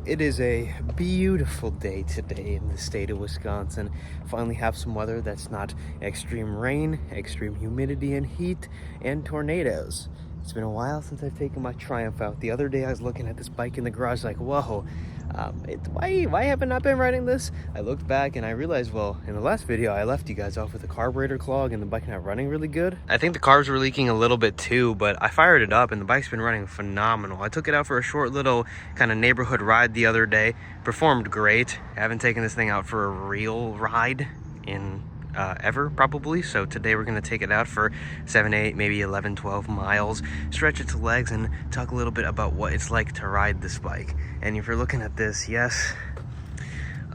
It is a beautiful day today in the state of Wisconsin. Finally have some weather that's not extreme rain, extreme humidity and heat, and tornadoes. It's been a while since I've taken my Triumph out. The other day I was looking at this bike in the garage like, whoa, why haven't I been riding this? I looked back and I realized, well, in the last video I left you guys off with a carburetor clog and the bike not running really good. I think the carbs were leaking a little bit too, but I fired it up and the bike's been running phenomenal. I took it out for a short little kind of neighborhood ride the other day. Performed great. I haven't taken this thing out for a real ride in ever probably, so today we're going to take it out for 7, 8, maybe 11, 12 miles, stretch its legs and talk a little bit about what it's like to ride this bike. And if you're looking at this, yes,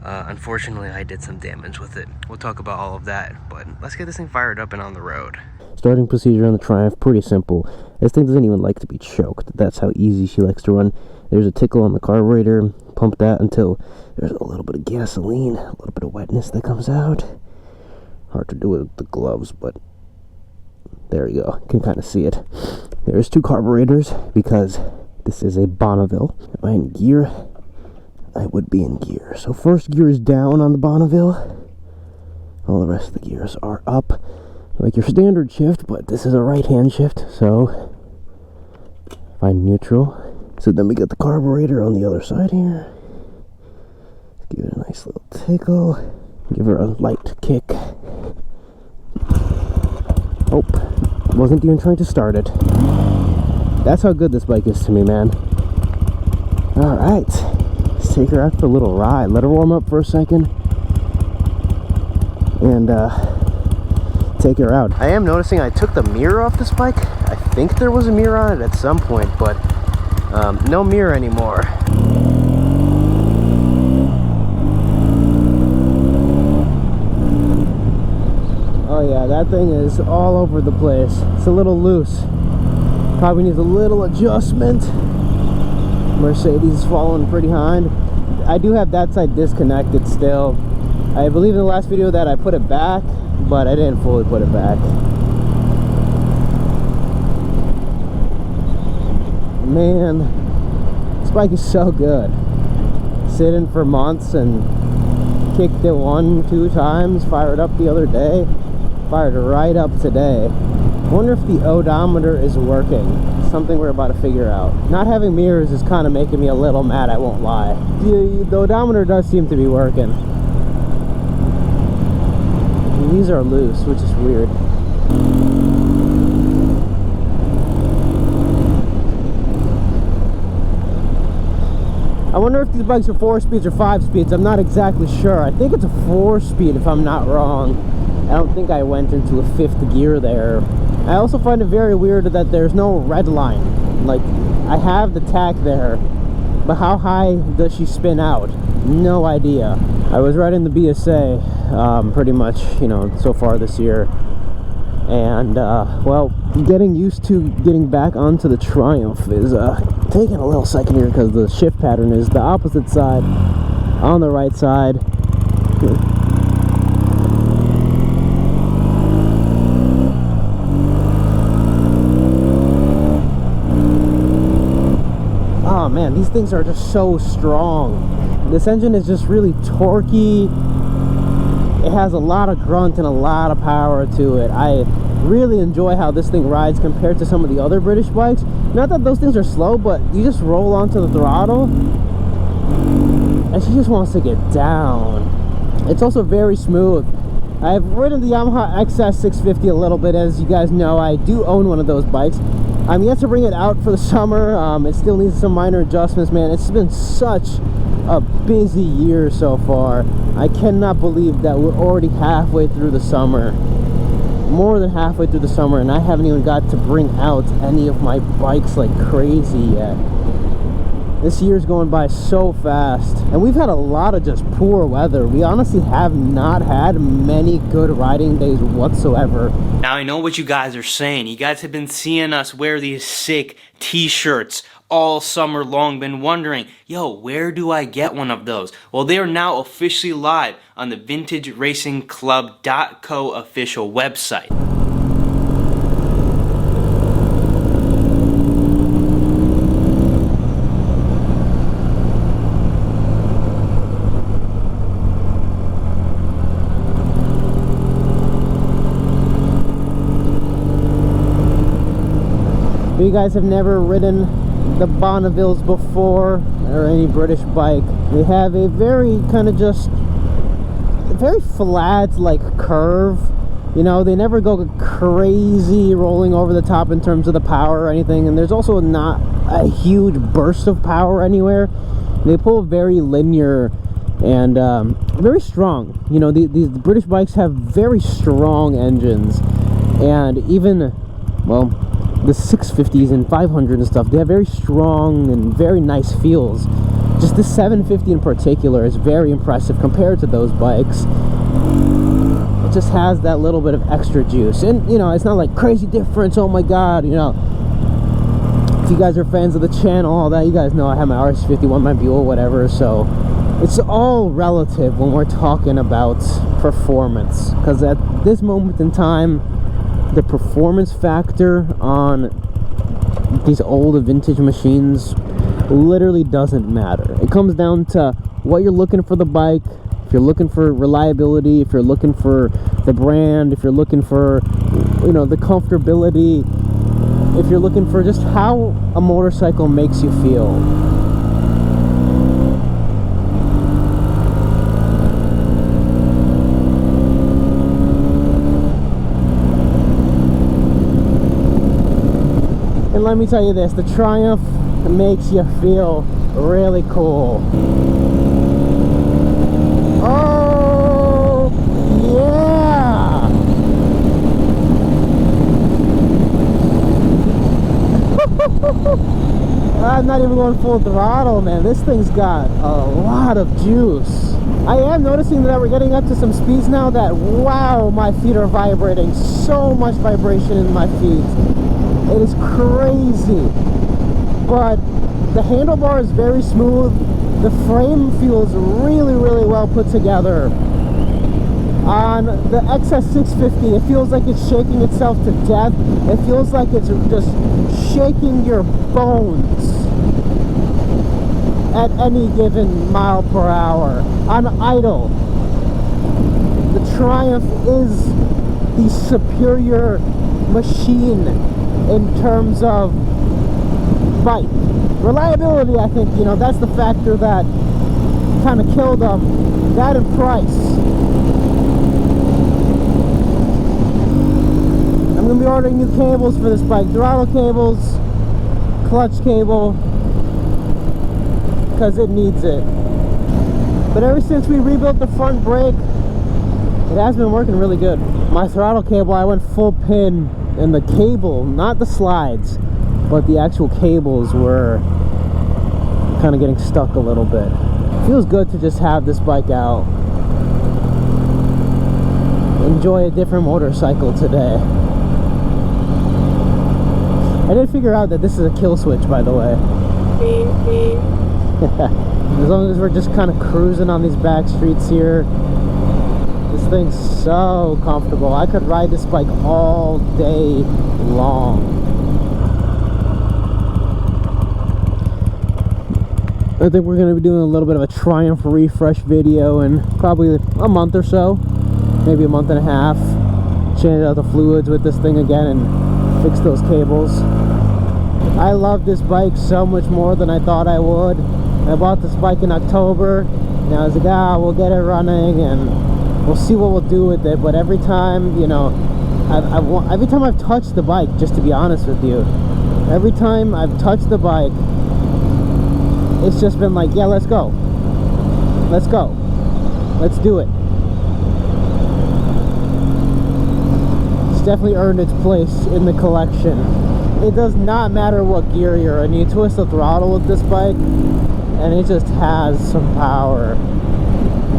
unfortunately I did some damage with it. We'll talk about all of that, but let's get this thing fired up and on the road. Starting procedure on the Triumph, pretty simple. This thing doesn't even like to be choked. That's how easy she likes to run. There's a tickle on the carburetor. Pump that until there's a little bit of gasoline, a little bit of wetness that comes out. Hard to do with the gloves, but there you go. You can kind of see it. There's 2 carburetors because this is a Bonneville. Am I in gear? I would be in gear. So first gear is down on the Bonneville. All the rest of the gears are up. Like your standard shift, but this is a right-hand shift, so find neutral. So then we got the carburetor on the other side here. Give it a nice little tickle. Give her a light kick. Oh, wasn't even trying to start it. That's how good this bike is to me, man. Alright, let's take her out for a little ride. Let her warm up for a second. And, take her out. I am noticing I took the mirror off this bike. I think there was a mirror on it at some point, but no mirror anymore. Oh yeah, that thing is all over the place. It's a little loose. Probably needs a little adjustment. Mercedes is following pretty behind. I do have that side disconnected still. I believe in the last video that I put it back, but I didn't fully put it back. Man, this bike is so good. Sitting for months and kicked it 1, 2 times, fired up the other day, fired it right up today. I wonder if the odometer is working. Something we're about to figure out. Not having mirrors is kind of making me a little mad, I won't lie. The odometer does seem to be working. These are loose, which is weird. I wonder if these bikes are 4 speeds or 5 speeds. I'm not exactly sure. I think it's a 4-speed if I'm not wrong. I don't think I went into a 5th gear there. I also find it very weird that there's no red line. Like, I have the tack there, but how high does she spin out? No idea. I was riding the BSA pretty much, you know, so far this year. And, well, getting used to getting back onto the Triumph is taking a little second here because the shift pattern is the opposite side on the right side. Oh man, these things are just so strong. This engine is just really torquey. It has a lot of grunt and a lot of power to it. I really enjoy how this thing rides compared to some of the other British bikes. Not that those things are slow, but you just roll onto the throttle and she just wants to get down. It's also very smooth. I've ridden the Yamaha XS650 a little bit. As you guys know, I do own one of those bikes. I'm yet to bring it out for the summer. It still needs some minor adjustments, man. It's been such a busy year so far. I cannot believe that we're already halfway through the summer. More than halfway through the summer, and I haven't even got to bring out any of my bikes like crazy yet. This year's going by so fast, and we've had a lot of just poor weather. We honestly have not had many good riding days whatsoever. Now I know what you guys are saying. You guys have been seeing us wear these sick t-shirts all summer long, been wondering, yo, where do I get one of those? Well, they are now officially live on the VintageRacingClub.co official website. you guys have never ridden the Bonnevilles before, or any British bike, they have a very kind of just very flat like curve. You know, they never go crazy rolling over the top in terms of the power or anything, and there's also not a huge burst of power anywhere. They pull very linear and very strong. You know, these British bikes have very strong engines, and even, well, the 650s and 500 and stuff, they have very strong and very nice feels. Just the 750 in particular is very impressive compared to those bikes. It just has that little bit of extra juice, and you know, it's not like crazy difference, oh my god. You know, if you guys are fans of the channel, all that, you guys know I have my RS51, my Buell, whatever, so it's all relative when we're talking about performance, because at this moment in time, the performance factor on these old vintage machines literally doesn't matter. It comes down to what you're looking for the bike. If you're looking for reliability, if you're looking for the brand, if you're looking for, you know, the comfortability, if you're looking for just how a motorcycle makes you feel. And let me tell you this, the Triumph makes you feel really cool. Oh, yeah! I'm not even going full throttle, man. This thing's got a lot of juice. I am noticing that we're getting up to some speeds now that, wow, my feet are vibrating. So much vibration in my feet. It is crazy. But the handlebar is very smooth. The frame feels really, really well put together. On the XS650, it feels like it's shaking itself to death. It feels like it's just shaking your bones at any given mile per hour. On idle, the Triumph is the superior machine in terms of bike. Reliability, I think, you know, that's the factor that kind of killed them. That and price. I'm going to be ordering new cables for this bike. Throttle cables, clutch cable, because it needs it. But ever since we rebuilt the front brake, it has been working really good. My throttle cable, I went full pin, and the cable, not the slides, but the actual cables were kind of getting stuck a little bit. It feels good to just have this bike out. Enjoy a different motorcycle today. I did figure out that this is a kill switch, by the way. As long as we're just kind of cruising on these back streets here, this thing's so comfortable. I could ride this bike all day long. I think we're going to be doing a little bit of a Triumph refresh video in probably a month or so, maybe a month and a half. Change out the fluids with this thing again and fix those cables. I love this bike so much more than I thought I would. I bought this bike in October, and I was like, we'll get it running and we'll see what we'll do with it. But every time, you know, every time I've touched the bike, just to be honest with you, every time I've touched the bike, it's just been like, yeah, let's go. Let's go. Let's do it. It's definitely earned its place in the collection. It does not matter what gear you're in. You twist the throttle with this bike, and it just has some power.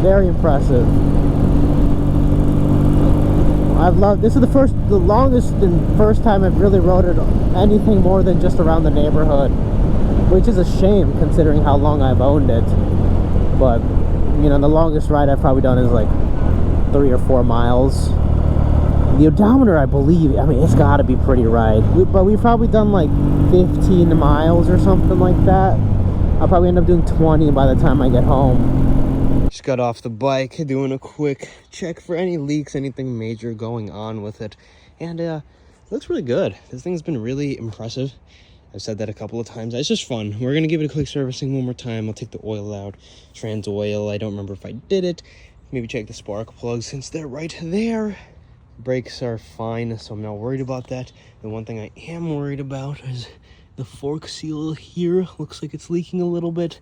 Very impressive. I've loved this. Is the longest and first time I've really rode it anything more than just around the neighborhood, which is a shame considering how long I've owned it. But you know, the longest ride I've probably done is like 3 or 4 miles. The odometer, I believe, I mean, it's got to be pretty right. But we've probably done like 15 miles or something like that. I'll probably end up doing 20 by the time I get home. Just got off the bike, doing a quick check for any leaks, anything major going on with it. And looks really good. This thing's been really impressive. I've said that a couple of times. It's just fun. We're gonna give it a quick servicing one more time. I'll take the oil out, trans oil. I don't remember if I did it. Maybe check the spark plugs since they're right there. Brakes are fine, so I'm not worried about that. The one thing I am worried about is the fork seal here. Looks like it's leaking a little bit.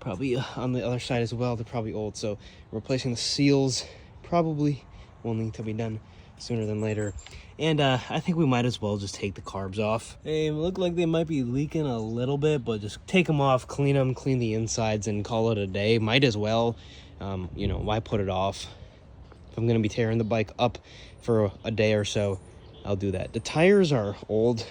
Probably on the other side as well. They're probably old, so replacing the seals probably will need to be done sooner than later. And I think we might as well just take the carbs off. They look like they might be leaking a little bit, but just take them off, clean them, clean the insides, and call it a day. Might as well. You know, why put it off? If I'm gonna be tearing the bike up for a day or so, I'll do that. The tires are old,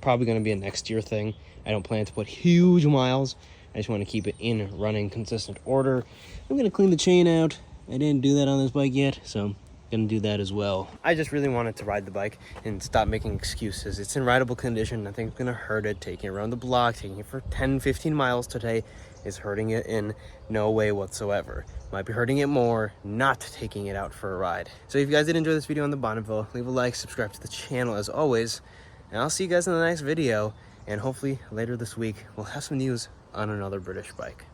probably gonna be a next year thing. I don't plan to put huge miles. I just want to keep it in running consistent order. I'm gonna clean the chain out. I didn't do that on this bike yet, so I'm gonna do that as well. I just really wanted to ride the bike and stop making excuses. It's in rideable condition. Nothing's gonna hurt it. Taking it around the block, taking it for 10-15 miles today is hurting it in no way whatsoever. Might be hurting it more not taking it out for a ride. So if you guys did enjoy this video on the Bonneville, leave a like, subscribe to the channel as always, and I'll see you guys in the next video. And hopefully later this week we'll have some news on another British bike.